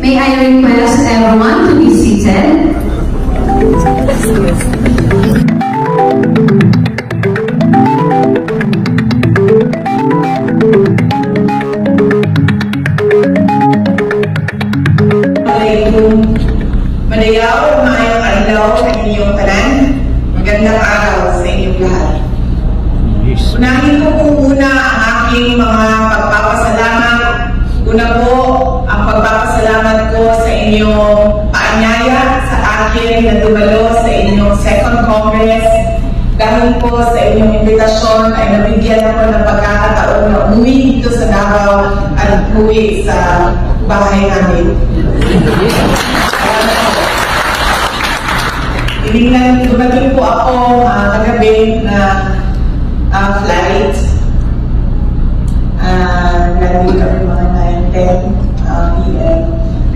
May I request everyone to be seated? Madayaw, maayong adlaw sa inyong tanan. Magandang araw sa inyong lahat. Unahin ko po muna ang aking mga pagpapasalamat. Una po, ang pagpapasalamat ko sa inyong paanyaya sa akin na dumalo sa inyong Second Congress. Dahil po sa inyong imbitasyon ay nabigyan ako ng pagkakataon na umuwi dito sa Davao at umuwi sa bahay namin. Dumating po ako kagabi na flight. Nandito kami mga 9-10 p.m.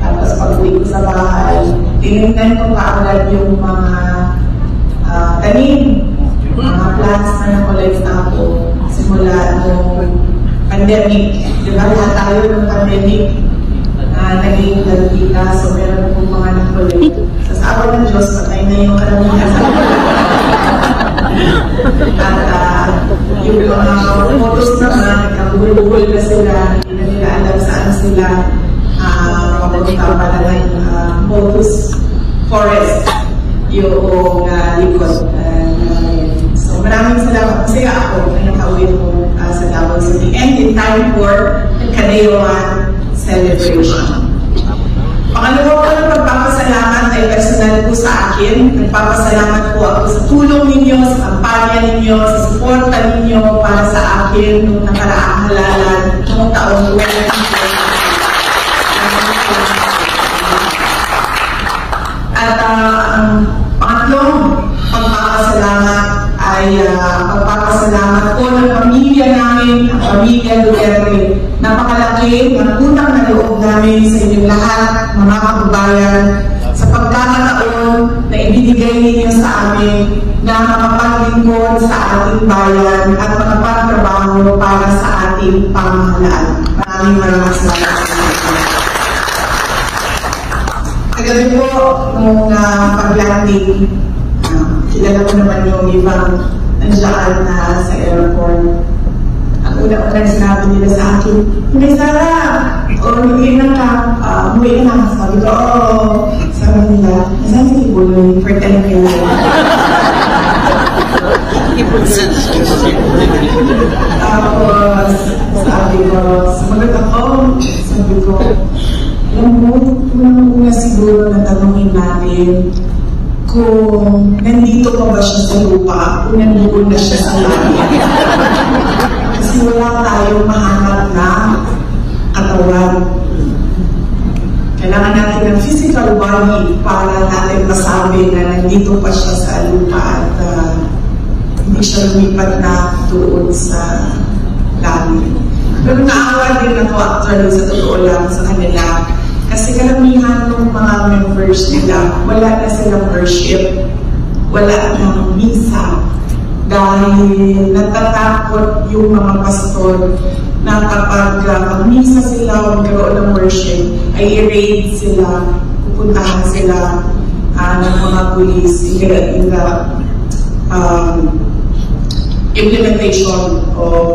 Tapos pag-uwi ko sa bahay, tinignan ko kaagad yung mga tanim, mga plants na na-collect ako simula nung pandemic. Di ba lahat tayo ng pandemic naging lalita, so meron po mga na-collect. Sa sabi ng Diyos, patay na yung karamihan. At yung mga photos naman, nagkabugol-bugol na sila, hindi na nila alam saan sila mapunta para na yung Motus Forest, yung likod. So maraming salamat kasi ako na nakauwi mo sa Davao City and in time for Kadeoan celebration. Pangalawa ko ng pagpapasalamat ay ay personal po sa akin. Nagpapasalamat po ako sa tulong ninyo, sa kampanya ninyo, sa suporta ninyo para sa akin noong nakaraang halalan noong taong 2020. At ang pangatlong pagpapasalamat ay pagpapasalamat po ng pamilya namin, ang pamilya Duterte. Napakalaki ng utang na loob namin sa inyong lahat, mga kababayan, sa pagkakataon na ibinigay ninyo sa amin na makapaglingkod sa ating bayan at makapagtrabaho para sa ating pamahalaan. Maraming salamat. Kagabi po, nung pag-landing, kilala ko naman yung ibang nandiyan na sa airport. Ang una-una sinabi nila sa akin, "May Sarah, hindi na ka, umuwi na." Sabi ko, sabi nila, "Nasaan si Buloy for 10 minutes?" Tapos, sabi ko, sumagot ako, sabi ko, alam mo, unang-una siguro na tanongin natin kung nandito pa ba siya sa lupa o nandoon na siya sa langit. Kasi wala tayong mahanap na katawan. Kailangan natin ng physical body para natin masabi na nandito pa siya sa lupa at hindi siya lumipat na doon sa langit. Pero naawa din ako actually sa totoo lang sa kanila. Kasi karamihan ng mga members nila, wala na silang worship, wala nang misa. Dahil natatakot yung mga pastor na kapag mag-misa sila o magkaroon ng worship, ay i-raid sila, pupuntahan sila ng mga pulis in the implementation of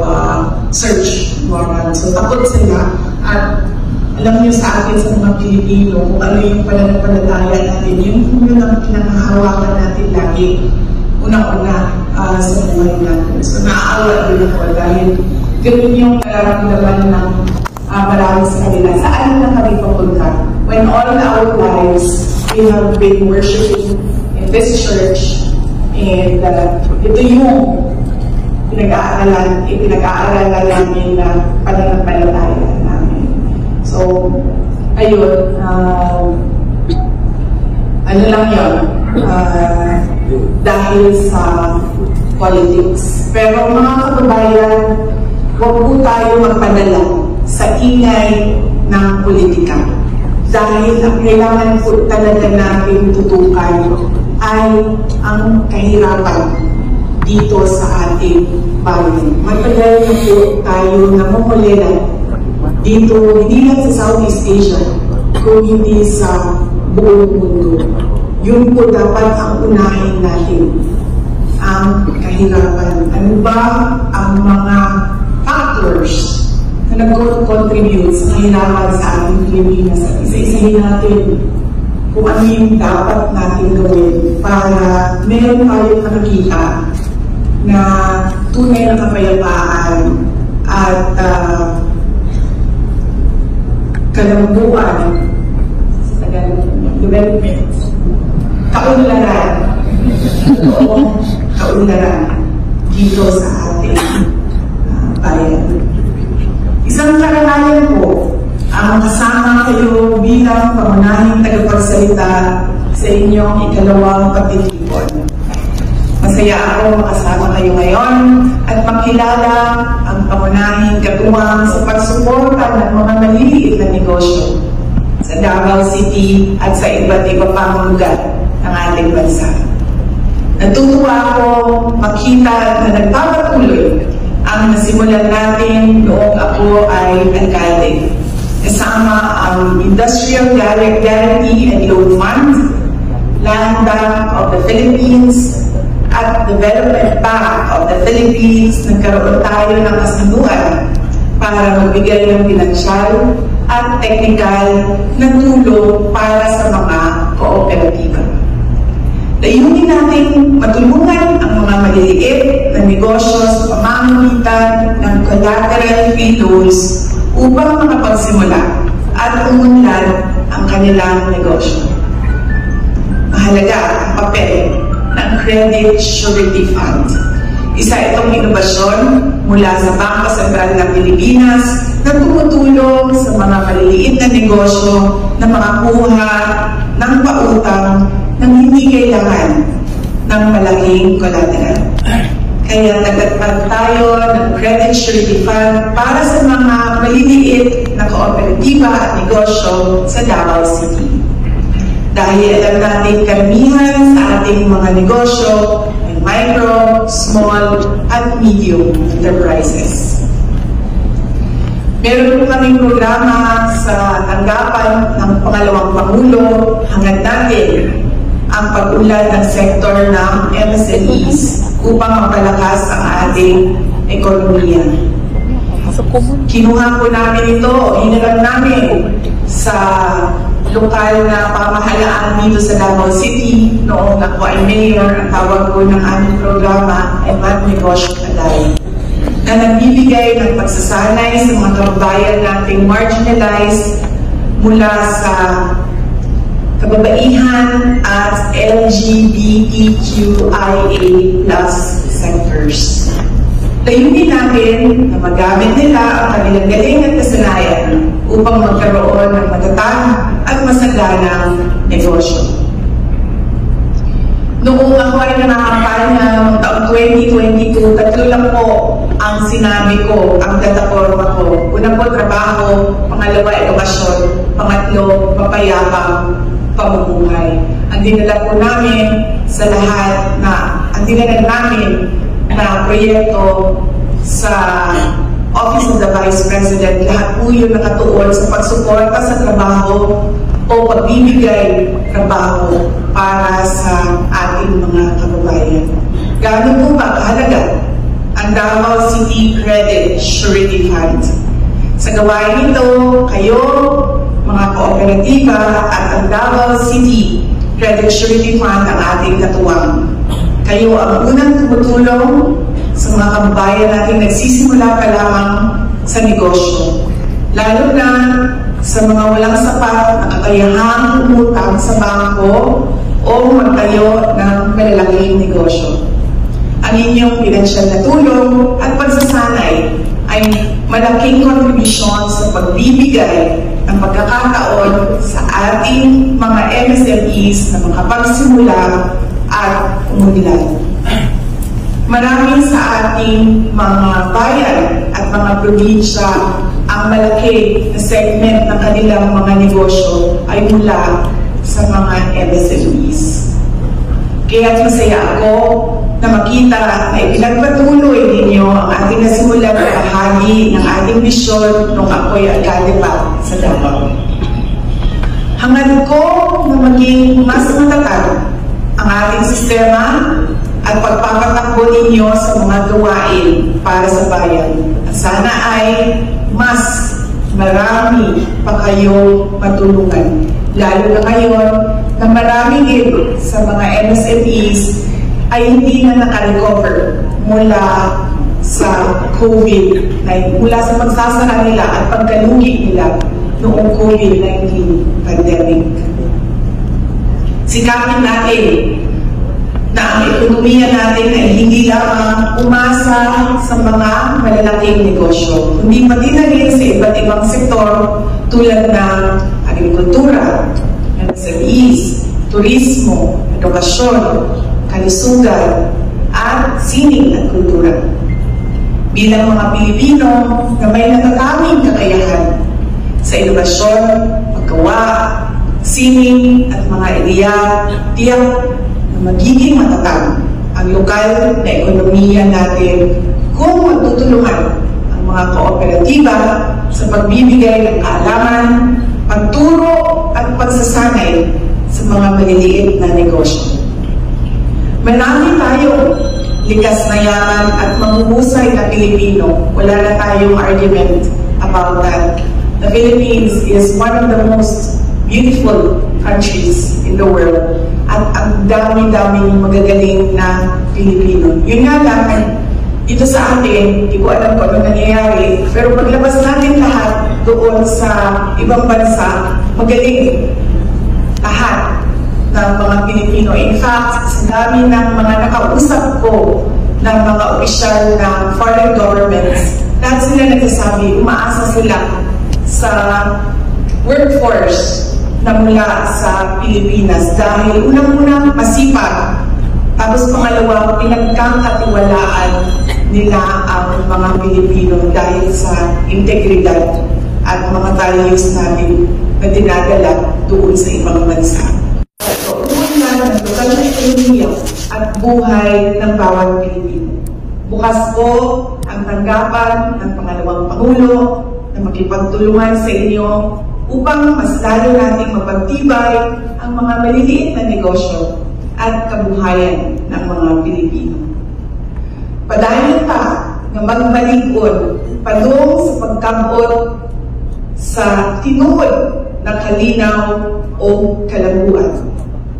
search warrant. So takot sila at alam niyo sa atin sa mga Pilipino kung ano yung pananampalataya natin, yun ang pinakahawakan natin lagi, una-una sa buhay natin. So naaawa din ako dahil ganun yung nararamdaman ng marami sa kanila. Saan na kami papunta? When all our lives we have been worshiping in this church and ito yung pinag-aaralan namin na pananampalataya namin. So, ayun, ano lang yun, dahil sa politics. Pero mga kababayan, huwag po tayo magpadala sa ingay ng politika. Dahil ang kailangan po talaga natin tutukan ay ang kahirapan dito sa ating bayan. Matagal na po tayo namumulila dito, hindi lang sa Southeast Asia, kung hindi sa buong mundo. Yun po dapat ang unahin natin, ang kahirapan. Ano ba ang mga factors na nag-contribute sa kahirapan sa ating Pilipinas? At isa-isahin natin kung ano yung dapat natin gawin para meron tayong nakikita na tunay na kapayapaan at kalambuan sa development, kaunlaran, kaunlaran dito sa ating bayan. Isang karanayan po ang kasama kayo bilang pangunahing tagapagsalita sa inyong ikalawang pagtitipon. Masaya ako makasama kayo ngayon at makilala ang pangunahing katuwang sa pagsuporta ng mga maliliit na negosyo sa Davao City at sa iba't iba pang lugar ng ating bansa. Natutuwa ako makita na nagpapatuloy ang nasimulan natin noong ako ay alkalde. Kasama ang Industrial Guarantee and Loan Fund, Land Bank of the Philippines, at Development Bank of the Philippines. Nagkaroon tayo ng kasunduan para magbigay ng pinansyal at technical na tulong para sa mga kooperatiba. Layunin natin matulungan ang mga maliliit na negosyo sa pamamagitan ng collateral-free loans upang makapagsimula at umunlad ang kanilang negosyo. mahalaga ang papel ng Credit Surety Fund. Isa itong inobasyon mula sa Bangko Sentral ng Pilipinas na tumutulong sa mga maliliit na negosyo na makakuha ng pautang nang hindi kailangan ng malaking collateral. Kaya nagtatag tayo ng Credit Surety Fund para sa mga maliliit na kooperatiba at negosyo sa Davao City. Dahil alam natin karamihan sa ating mga negosyo ay micro, small, at medium enterprises. Meron po kaming programa sa tanggapan ng pangalawang Pangulo hangad natin ang pag-unlad ng sektor ng MSMEs upang mapalakas ang ating ekonomiya. Kinuha po namin ito, hiniram namin sa lokal na pamahalaan dito sa Davao City noong ako ay mayor. Ang tawag po ng aming programa ay Magnegosyo Alay, na nagbibigay ng pagsasanay sa mga kababayan nating marginalized mula sa kababaihan at LGBTQIA+ sectors. Layunin natin na magamit nila ang kanilang galing at kasanayan upang magkaroon ng matatag at masaganang negosyo. Noong ako ay nangangampanya noong taong 2022, 3 lang po ang sinabi ko, ang plataforma ko. Una po, trabaho. Pangalawa, edukasyon. Pangatlo, mapayapang pamumuhay. Ang dinala po namin sa lahat ang dinala namin na proyekto sa Office of the Vice President, lahat po yun nakatuon sa pagsuporta sa trabaho o pagbibigay trabaho para sa ating mga kababayan. Gaano po ba kahalaga ang Davao City Credit Surety Fund? Sa gawain ito, kayo, mga kooperatiba at ang Davao City Credit Surety Fund ang ating katuwang. Kayo ang unang tumutulong sa mga kababayan natin nagsisimula pa lamang sa negosyo. Lalo na sa mga walang sapat na kakayahang umutang sa bangko o magtayo ng malalaking negosyo. Ang inyong pinansyal na tulong at pagsasanay ay malaking kontribusyon sa pagbibigay ng pagkakataon sa ating mga MSMEs na makapagsimula at umunlad. Marami sa ating mga bayan at mga probinsya ang malaki na segment ng kanilang mga negosyo ay mula sa mga MSMEs. Kaya masaya ako na makita na ipinagpatuloy ninyo ang ating nasimulang bahagi ng ating misyon nung ako'y alkalde pa sa Davao. Hangad ko na maging mas matatag ang ating sistema at pagpapatakbo ninyo sa mga gawain para sa bayan. At sana ay mas marami pa kayo matulungan. Lalo na ngayon na marami din sa mga MSMEs ay hindi na nakarecover mula sa COVID-19, mula sa pagsasara nila at pagkalugi nila noong COVID-19 pandemic. Sikapin natin na ang ekonomiya natin ay hindi lamang umasa sa mga malalaking negosyo, kundi pati na rin sa iba't ibang sektor tulad ng agrikultura, MSMEs, turismo, edukasyon, kalusugan, at sining at kultura. Bilang mga Pilipino na may natataming kakayahan sa inobasyon, paggawa, sining at mga ideya, tiyak na magiging matatag ang lokal na ekonomiya natin kung magtutulungan ang mga kooperatiba sa pagbibigay ng kaalaman, pagturo at pagsasanay sa mga maliliit na negosyo. Marami tayong likas na yaman at mahuhusay na Pilipino. Wala na tayong argument about that. The Philippines is one of the most beautiful countries in the world. At ang dami-daming magagaling na Pilipino. Yun nga lang, dito sa atin, hindi ko alam kung ano nangyayari, pero paglabas natin lahat doon sa ibang bansa, magaling lahat ng mga Pilipino. In fact, sa dami ng mga nakausap ko ng mga opisyal ng foreign governments, lahat sila nagsasabi, umaasa sila sa workforce na mula sa Pilipinas dahil unang-unang masipag, tapos pangalawa, pinagkakatiwalaan nila ang mga Pilipino dahil sa integridad at mga values natin na dinadala doon sa ibang bansa. So, umunlad ng lokal na ekonomiya at buhay ng bawat Pilipino. Bukas po ang tanggapan ng pangalawang Pangulo na makipagtulungan sa inyo upang mas lalo nating mapagtibay ang mga maliliit na negosyo at kabuhayan ng mga Pilipino. Padayon pa na magbalikod padung sa pagkabot sa tinuod na kalinaw o kalabuan.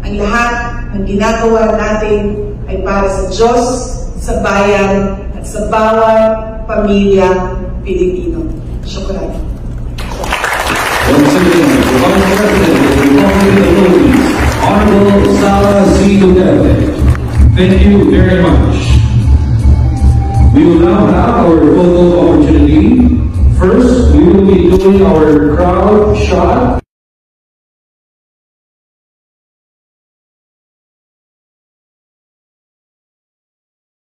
Ang lahat ng ginagawa natin ay para sa Diyos, sa bayan, at sa bawat pamilya Pilipino. Syukran. Once again, the Vice President of the Republic of the Philippines, Honorable Sara C. Duterte. Thank you very much. We will now have our photo opportunity. First, we will be doing our crowd shot.